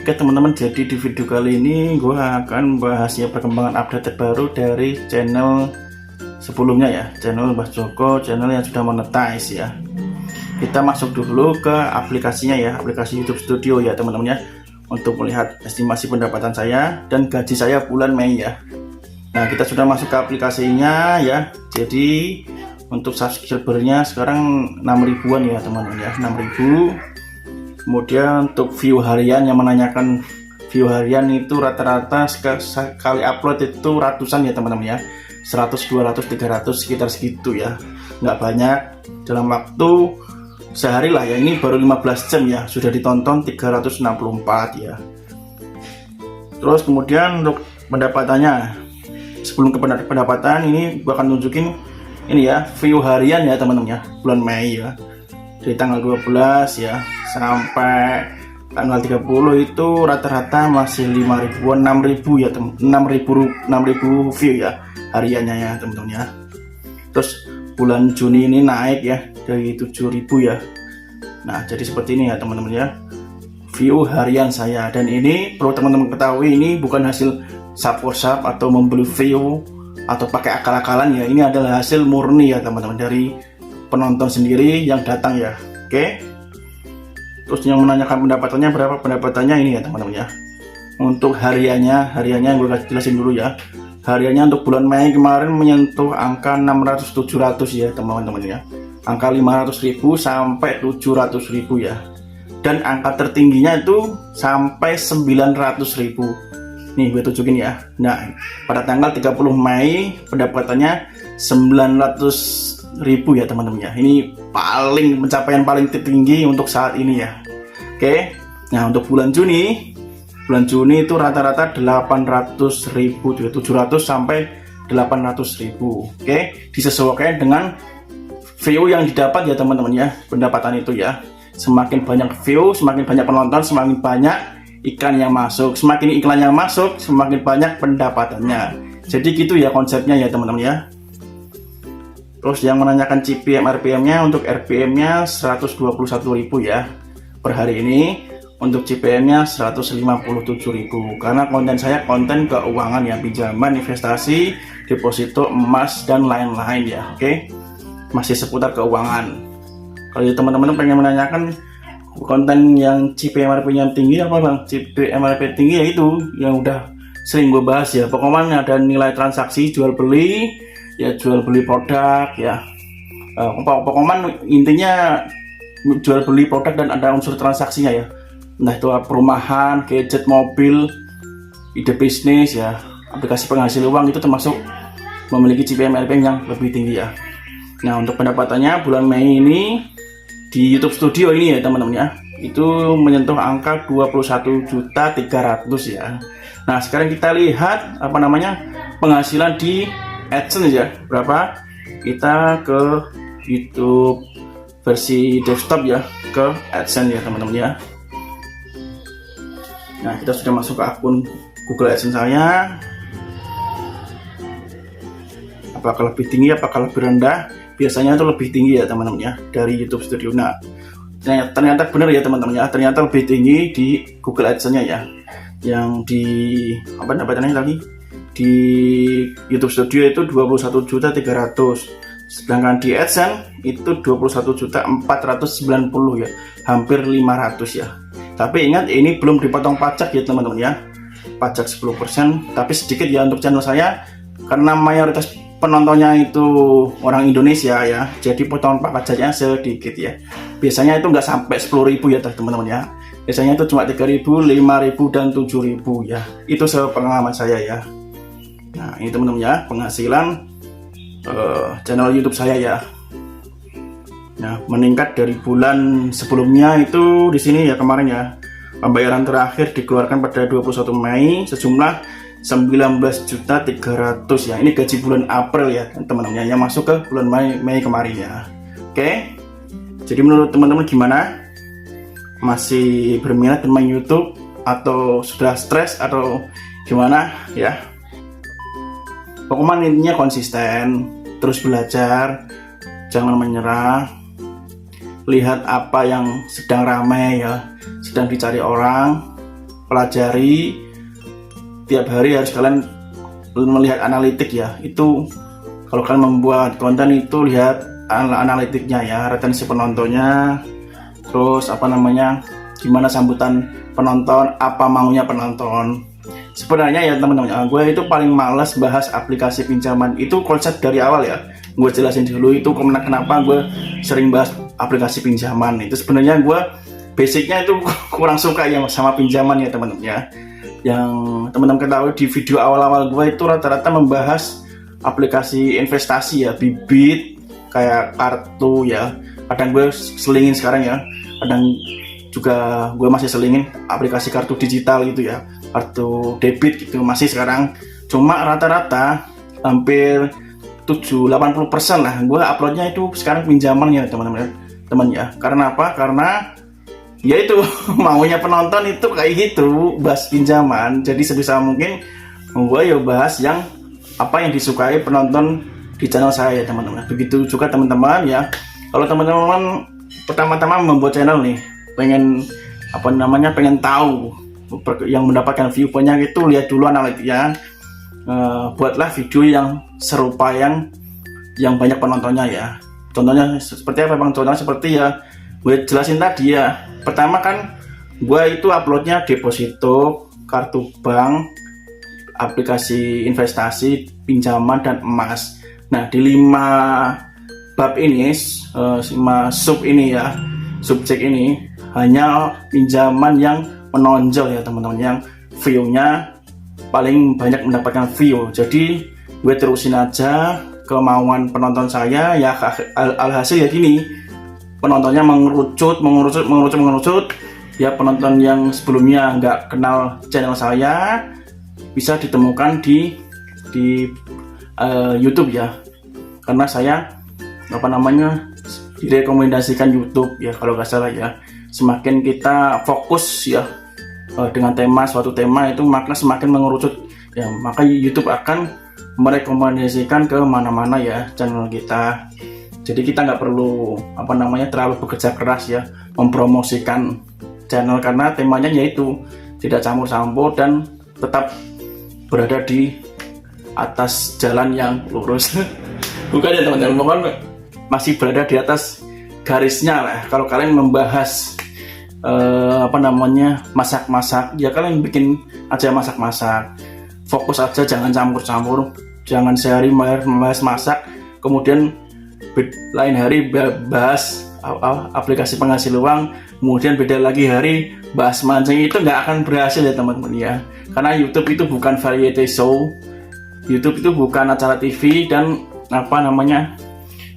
Oke teman-teman, jadi di video kali ini gue akan bahas ya perkembangan update terbaru dari channel sebelumnya ya, channel Mbah Joko, channel yang sudah monetize ya. Kita masuk dulu ke aplikasinya ya, aplikasi YouTube Studio ya teman-teman ya, untuk melihat estimasi pendapatan saya dan gaji saya bulan Mei ya. Nah, kita sudah masuk ke aplikasinya ya. Jadi untuk subscribernya sekarang 6.000-an ya teman-teman ya, 6.000. Kemudian untuk view harian, yang menanyakan view harian itu rata-rata sekali upload itu ratusan ya teman-teman ya, 100, 200, 300 sekitar segitu ya, nggak banyak. Dalam waktu sehari lah ya, ini baru 15 jam ya, sudah ditonton 364 ya. Terus kemudian untuk pendapatannya, sebelum ke pendapatan ini gua akan nunjukin ini ya, view harian ya teman-teman ya, bulan Mei ya, dari tanggal 12 ya sampai tanggal 30 itu rata-rata masih 5.000-an, 6.000 ya teman, 6.000 view ya hariannya ya teman-teman ya. Terus bulan Juni ini naik ya dari 7.000 ya. Nah, jadi seperti ini ya teman-teman ya, view harian saya. Dan ini perlu teman-teman ketahui, ini bukan hasil sub atau membeli view atau pakai akal-akalan ya. Ini adalah hasil murni ya teman-teman, dari penonton sendiri yang datang ya. Oke. Terus yang menanyakan pendapatannya berapa, pendapatannya ini ya teman-teman ya. Untuk hariannya gue jelasin dulu ya. Hariannya untuk bulan Mei kemarin menyentuh angka 600-700 ya teman-teman ya. Angka 500.000 sampai 700.000 ya. Dan angka tertingginya itu sampai 900.000. Nih gue tunjukin ya. Nah, pada tanggal 30 Mei pendapatannya 900.000 ya teman-teman ya. Ini pencapaian paling tertinggi untuk saat ini ya. Oke. Nah, untuk bulan Juni itu rata-rata 800.000, 700 sampai 800.000. Oke, disesuaikan dengan view yang didapat ya teman-teman ya, pendapatan itu ya. Semakin banyak view, semakin banyak penonton, semakin banyak iklan yang masuk. Semakin iklan yang masuk, semakin banyak pendapatannya. Jadi gitu ya konsepnya ya teman-teman ya. Terus yang menanyakan CPM RPM-nya, untuk RPM-nya 121.000 ya per hari ini. Untuk CPM-nya 157.000, karena konten saya konten keuangan ya, pinjaman, investasi, deposito, emas dan lain-lain ya. Oke, masih seputar keuangan. Kalau teman-teman pengen menanyakan konten yang CPM RPM-nya tinggi apa bang? CPM RPM tinggi ya itu yang udah sering gue bahas ya. Pokoknya ada nilai transaksi jual beli ya, jual beli produk ya. Pokoknya intinya jual beli produk dan ada unsur transaksinya ya. Entah itu perumahan, gadget, mobil, ide bisnis ya, aplikasi penghasil uang, itu termasuk memiliki CPM RPM yang lebih tinggi ya. Nah, untuk pendapatannya bulan Mei ini di YouTube Studio ini ya teman-teman ya, itu menyentuh angka 21.300.000 ya. Nah, sekarang kita lihat penghasilan di AdSense ya, berapa. Kita ke YouTube versi desktop ya, ke AdSense ya teman-teman ya. Nah, kita sudah masuk ke akun Google AdSense saya. Apakah lebih tinggi, apakah lebih rendah? Biasanya itu lebih tinggi ya teman-teman ya, dari YouTube Studio. Nah, ternyata benar ya teman-teman ya, ternyata lebih tinggi di Google AdSense-nya ya. Yang di namanya tadi? Di YouTube Studio itu 21.300.000. Sedangkan di AdSense itu 21.490.000 ya, hampir 500 ya. Tapi ingat, ini belum dipotong pajak ya teman-teman ya, pajak 10%, tapi sedikit ya untuk channel saya, karena mayoritas penontonnya itu orang Indonesia ya, jadi potongan pajaknya sedikit ya. Biasanya itu nggak sampai 10.000 ya teman-teman ya, biasanya itu cuma 3.000, 5.000 dan 7.000 ya. Itu sepengalaman saya ya. Nah, ini teman-teman ya, penghasilan channel YouTube saya ya. Nah, meningkat dari bulan sebelumnya itu di sini ya, kemarin ya. Pembayaran terakhir dikeluarkan pada 21 Mei sejumlah 19.300.000 ya. Ini gaji bulan April ya teman-teman, yang masuk ke bulan Mei kemarin ya. Oke. Jadi menurut teman-teman gimana? Masih berminat bermain YouTube atau sudah stres atau gimana ya? Pokoknya intinya konsisten, terus belajar, jangan menyerah. Lihat apa yang sedang ramai ya, sedang dicari orang, pelajari tiap hari. Harus kalian melihat analitik ya. Itu kalau kalian membuat konten itu lihat analitiknya ya, retensi penontonnya, terus gimana sambutan penonton, apa maunya penonton. Sebenarnya ya teman-teman, gue itu paling malas bahas aplikasi pinjaman. Itu konsep dari awal ya, gue jelasin dulu itu kenapa gue sering bahas aplikasi pinjaman. Itu sebenarnya gue basicnya itu kurang suka ya sama pinjaman ya teman-teman ya. Yang teman-teman ketahui di video awal-awal gue itu rata-rata membahas aplikasi investasi ya, bibit kayak kartu ya. Kadang gue selingin sekarang ya, kadang juga gue masih selingin aplikasi kartu digital gitu ya, kartu debit gitu masih sekarang. Cuma rata-rata hampir 70-80% lah gue uploadnya itu sekarang pinjaman ya teman-teman ya. Karena apa? Karena ya itu maunya penonton itu kayak gitu, bahas pinjaman. Jadi sebisa mungkin gue ya bahas yang apa yang disukai penonton di channel saya ya teman-teman. Begitu juga teman-teman ya, kalau teman-teman pertama-tama membuat channel nih, pengen pengen tahu yang mendapatkan view banyak, itu lihat dulu analitiknya. Buatlah video yang serupa yang banyak penontonnya ya. Contohnya seperti apa bang? Contohnya seperti ya gue jelasin tadi ya. Pertama kan gue itu uploadnya deposito, kartu bank, aplikasi investasi, pinjaman, dan emas. Nah di 5 bab ini, 5 sub ini ya, subjek ini hanya pinjaman yang menonjol ya teman-teman, yang view-nya paling banyak mendapatkan view. Jadi gue terusin aja kemauan penonton saya ya. Alhasil ya gini, penontonnya mengerucut ya. Penonton yang sebelumnya nggak kenal channel saya bisa ditemukan di YouTube ya, karena saya direkomendasikan YouTube ya kalau nggak salah ya. Semakin kita fokus ya dengan suatu tema itu, maka semakin mengerucut ya, maka YouTube akan merekomendasikan ke mana-mana ya channel kita. Jadi kita nggak perlu terlalu bekerja keras ya mempromosikan channel, karena temanya yaitu tidak campur-campur dan tetap berada di atas jalan yang lurus. Bukan ya teman-teman, masih berada di atas garisnya lah. Kalau kalian membahas masak-masak ya, kalian bikin aja masak-masak, fokus aja, jangan campur-campur. Jangan sehari membahas masak, kemudian lain hari bahas aplikasi penghasil uang, kemudian beda lagi hari bahas mancing. Itu nggak akan berhasil ya teman-teman ya, karena YouTube itu bukan variety show, YouTube itu bukan acara TV, dan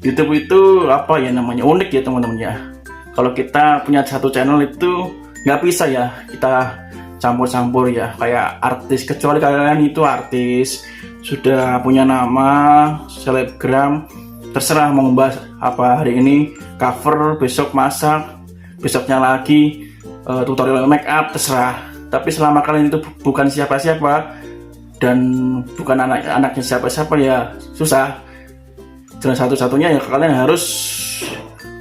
YouTube itu unik ya teman-teman ya. Kalau kita punya satu channel itu nggak bisa ya kita campur-campur ya kayak artis, kecuali kalian itu artis sudah punya nama, selebgram, terserah mau membahas apa. Hari ini cover, besok masak, besoknya lagi tutorial make up, terserah. Tapi selama kalian itu bukan siapa-siapa dan bukan anaknya siapa-siapa ya susah. Jalan satu-satunya ya kalian harus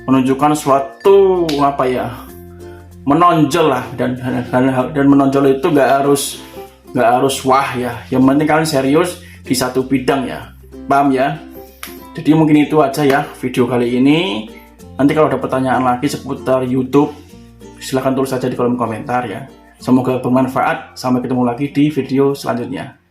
menunjukkan suatu menonjol lah, dan menonjol itu nggak harus wah ya. Yang penting kalian serius di satu bidang ya, paham ya. Jadi mungkin itu aja ya video kali ini. Nanti kalau ada pertanyaan lagi seputar YouTube, silahkan tulis saja di kolom komentar ya. Semoga bermanfaat. Sampai ketemu lagi di video selanjutnya.